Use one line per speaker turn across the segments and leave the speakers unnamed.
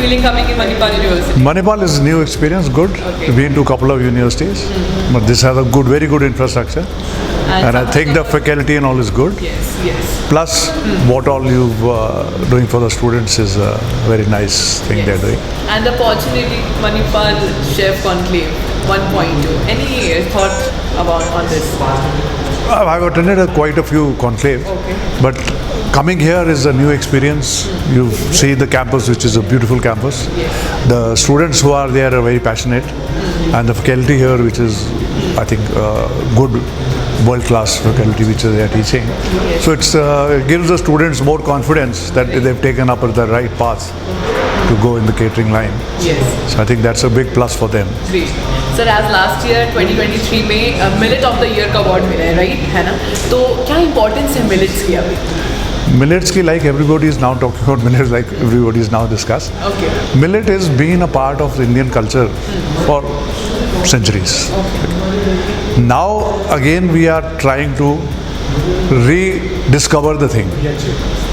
feeling coming in Manipal University?
Manipal is a new experience, good.
Okay.
Been to a couple of universities, but this has a very good infrastructure. And I think the faculty and all is good.
Yes.
Plus, what all you've doing for the students is a very nice thing they're doing.
And the opportunity, Manipal Chef Conclave 1.2. Any thought about on this?
I've attended quite a few conclave, but coming here is a new experience. You see the campus, which is a beautiful campus. The students who are there are very passionate, and the faculty here, which is, I think, good, world-class faculty which they are teaching. So it gives the students more confidence that they've taken up the right path to go in the catering line. So I think that's a big plus for them.
Great. Sir, as last year 2023 में Millet of the Year का award मिला है, right? है ना? तो क्या importance है millets की अभी?
Millets ki, like everybody is now talking about millets, like everybody is now discussed.
Okay.
Millet has been a part of Indian culture for centuries. Now again we are trying to rediscover the thing.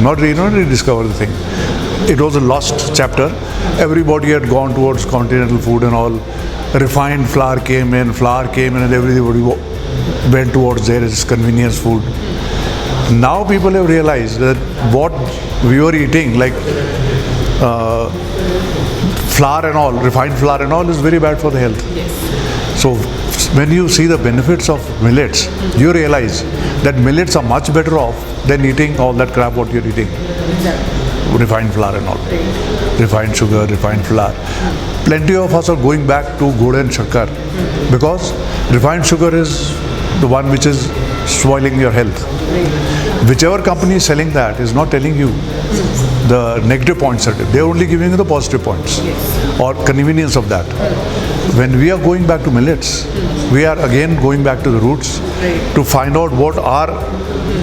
Not rediscover the thing. It was a lost chapter. Everybody had gone towards continental food and all. Refined flour came in and everybody went towards there as convenience food. Now people have realized that what we were eating, like flour and all, refined flour and all, is very bad for the health. So when you see the benefits of millets, you realize that millets are much better off than eating all that crap what you're eating. Refined flour and all. Refined sugar, refined flour. Plenty of us are going back to Gud and Shakkar because refined sugar is the one which is spoiling your health. Whichever company is selling that is not telling you the negative points. They are only giving you the positive points or convenience of that. When we are going back to millets, we are again going back to the roots to find out what our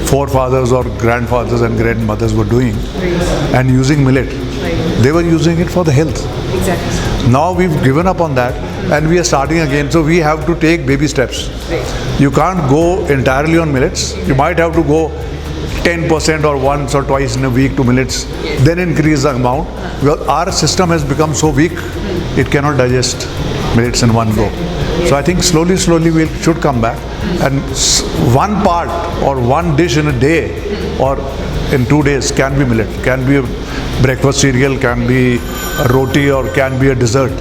forefathers or grandfathers and grandmothers were doing and using millet. They were using it for the health. Now we've given up on that and we are starting again. So we have to take baby steps. You can't go entirely on millets. You might have to go 10% or once or twice in a week to millets, then increase the amount. Well, our system has become so weak, it cannot digest millets in one go. So I think slowly we should come back, and one part or one dish in a day or in 2 days can be millet, can be a breakfast cereal, can be a roti, or can be a dessert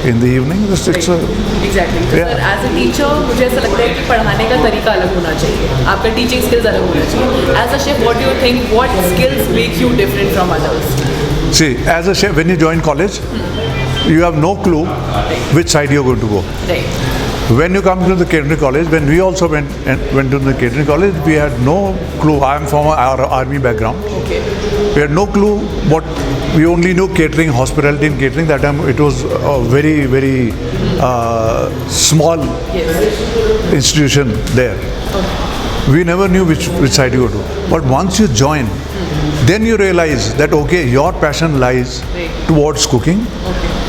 in the evening.
Exactly. So sir, as a teacher, मुझे ऐसा लगता है कि पढ़ाने का तरीका अलग होना चाहिए. आपका teaching skills अलग होना चाहिए. As a chef, what do you think? What skills make you different from others?
See, as a chef, when you join college, you have no clue which side you're going to go. When you come to the catering college, when we also went to the catering college, we had no clue. I am from our army background. We had no clue what. We only knew catering, hospitality and catering. That time it was a very small institution there. We never knew which side you go to. But once you join, then you realize that okay, your passion lies towards cooking,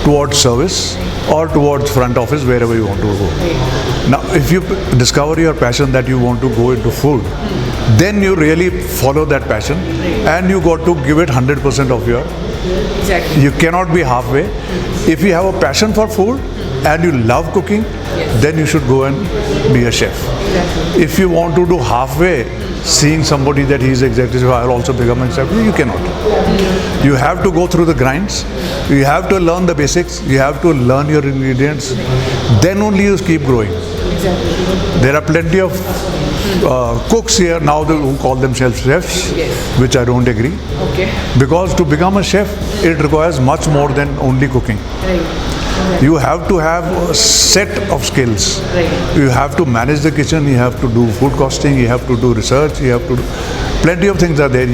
towards service, or towards front office, wherever you want to go. Now, if you discover your passion that you want to go into food, then you really follow that passion and you got to give it 100% of your. You cannot be halfway. If you have a passion for food and you love cooking, then you should go and be a chef. If you want to do halfway, seeing somebody that he is executive chef, I'll also become an executive, you cannot. You have to go through the grinds. You have to learn the basics. You have to learn your ingredients. Then only you keep growing. There are plenty of cooks here now who call themselves chefs, which I don't agree. Because to become a chef, it requires much more than only cooking. You have to have a set of skills. You have to manage the kitchen, you have to do food costing, you have to do research, you have to do plenty of things are there.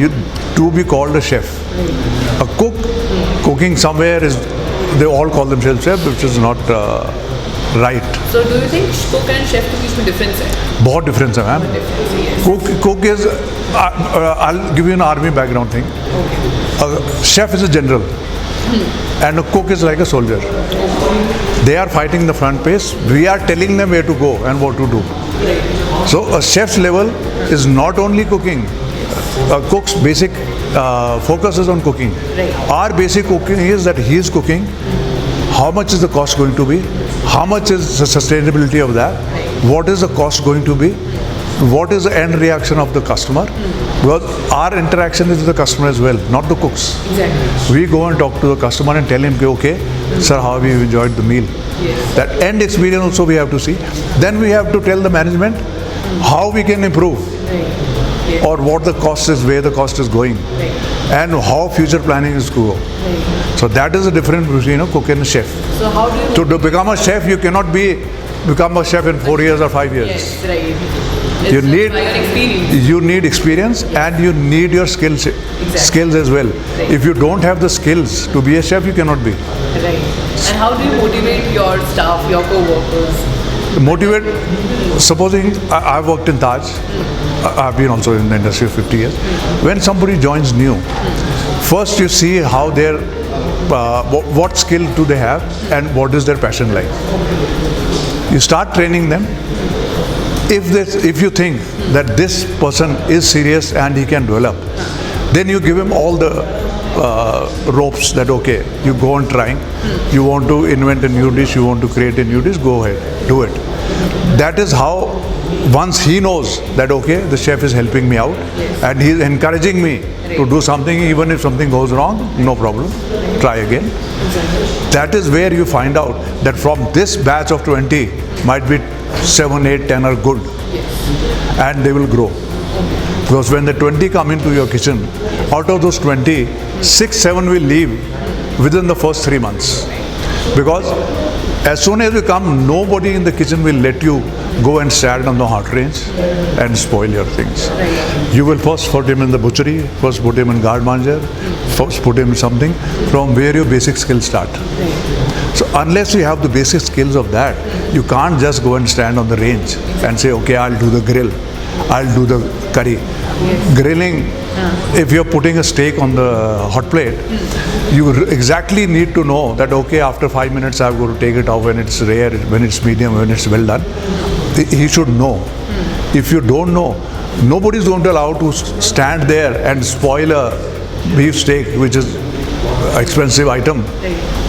To be called a chef. A cook, cooking somewhere is, they all call themselves chef, which is not right.
So do you think cook and chef के बीच में difference है?
बहुत difference है ma'am. Cook is, I'll give you an army background thing. A chef is a general. And a cook is like a soldier. They are fighting the front pace. We are telling them where to go and what to do. So a chef's level is not only cooking. A cook's basic focus is on cooking.
Right.
Our basic cooking is that he is cooking. How much is the cost going to be? How much is the sustainability of that? What is the cost going to be? What is the end reaction of the customer? Because our interaction is with the customer as well, not the cooks.
Exactly.
We go and talk to the customer and tell him, okay, sir, how have you enjoyed the meal?
Yes.
That end experience also we have to see. Then we have to tell the management how we can improve,
Right. Yes.
or what the cost is, where the cost is going,
Right.
and how future planning is to go.
Right.
So that is the difference between a cook and a chef.
So how do you?
To become a chef, you cannot become a chef in 4 years or 5 years.
Yes, right. It's
You
just
need
by your experience.
you need experience, and you need your skills as well.
Right.
If you don't have the skills to be a chef, you cannot be.
Right. And how do you motivate your staff, your co-workers?
Motivate. Supposing I've worked in Taj, I've been also in the industry for 50 years. When somebody joins new, first you see how their what skill do they have and what is their passion like. You start training them. If you think that this person is serious and he can develop, then you give him all the ropes that okay, you go on trying. You want to invent a new dish, you want to create a new dish, go ahead, do it. That is how, once he knows that okay, the chef is helping me out and he is encouraging me to do something, even if something goes wrong, no problem, try again. That is where you find out that from this batch of 20, might be 7, 8, 10 are good, and they will grow. Because when the 20 come into your kitchen, out of those 20, 6, 7 will leave within the first 3 months. Because as soon as you come, nobody in the kitchen will let you go and stand on the hot range and spoil your things. You will first put him in the butchery, first put him in guard manager, first put him in something from where your basic skills start. So unless you have the basic skills of that, you can't just go and stand on the range and say, okay, I'll do the grill, I'll do the curry. Grilling, if you're putting a steak on the hot plate, you exactly need to know that, okay, after 5 minutes I'm going to take it off when it's rare, when it's medium, when it's well done. He should know. If you don't know, nobody's going to allow to stand there and spoil a beef steak, which is an expensive item,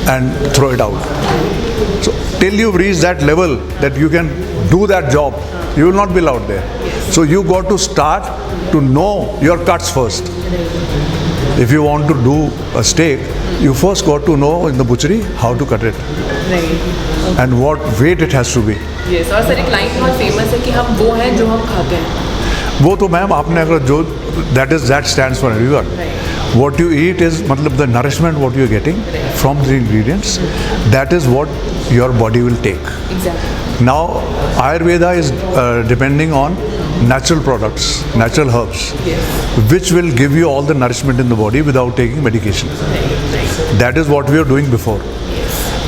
and throw it out. So till you've reached that level that you can do that job, you will not be allowed there. So you got to start to know your cuts first. If you want to do a steak, you first got to know in the butchery how to cut it
Right.
and what weight it has to be.
Yes. और sir एक line बहुत famous है कि हम वो हैं जो हम खाते हैं.
वो तो मैम आपने अगर जो that stands for everyone. What you eat is मतलब the nourishment what you are getting from the ingredients, that is what your body will take.
Exactly.
Now Ayurveda is depending on natural products, natural herbs, which will give you all the nourishment in the body without taking medication. That is what we were doing before.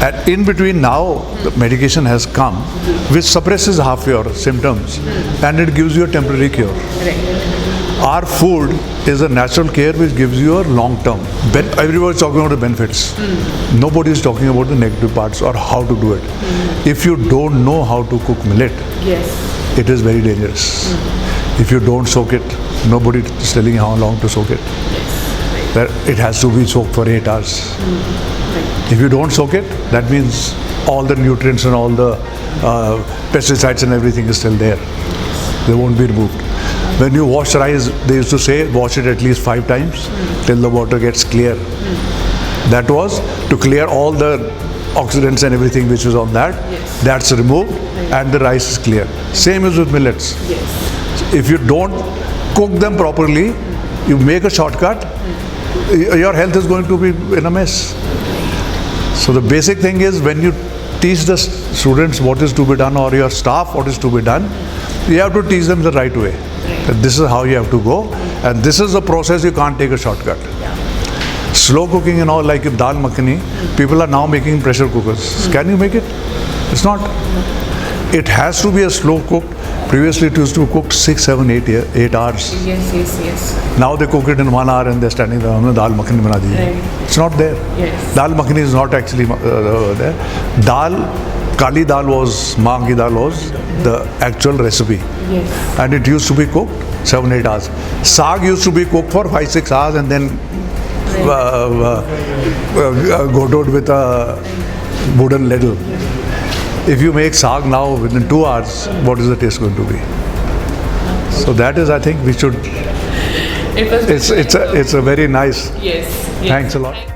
And in between now, the medication has come, which suppresses half your symptoms and it gives you a temporary cure. Our food is a natural care which gives you a long term. Everybody is talking about the benefits. Nobody is talking about the negative parts or how to do it. If you don't know how to cook millet, it is very dangerous. If you don't soak it, nobody is telling you how long to soak it. That it has to be soaked for 8 hours. If you don't soak it, that means all the nutrients and all the pesticides and everything is still there. They won't be removed. When you wash rice, they used to say, wash it at least 5 times till the water gets clear. That was to clear all the oxidants and everything which was on that. That's removed and the rice is clear. Same is with millets. If you don't cook them properly, you make a shortcut, your health is going to be in a mess. So the basic thing is when you teach the students what is to be done or your staff what is to be done, you have to teach them the right way. That this is how you have to go and this is the process, you can't take a shortcut. Slow cooking and all, like dal makhani, people are now making pressure cookers. Can you make it? It's not. It has to be a slow cooked. Previously it used to cook 6, 7, 8 hours.
Yes.
Now they cook it in 1 hour and they're standing there, humne dal makhani bana di. It's not there. Dal makhani is not actually there. Dal Kali dal was, maan ki dal was the actual recipe.
Yes.
And it used to be cooked 7-8 hours. Saag used to be cooked for 5-6 hours and then godod with a wooden ladle. If you make saag now within 2 hours, what is the taste going to be? So that is, I think, we should.
It was.
It's a very nice.
Yes.
Thanks a lot.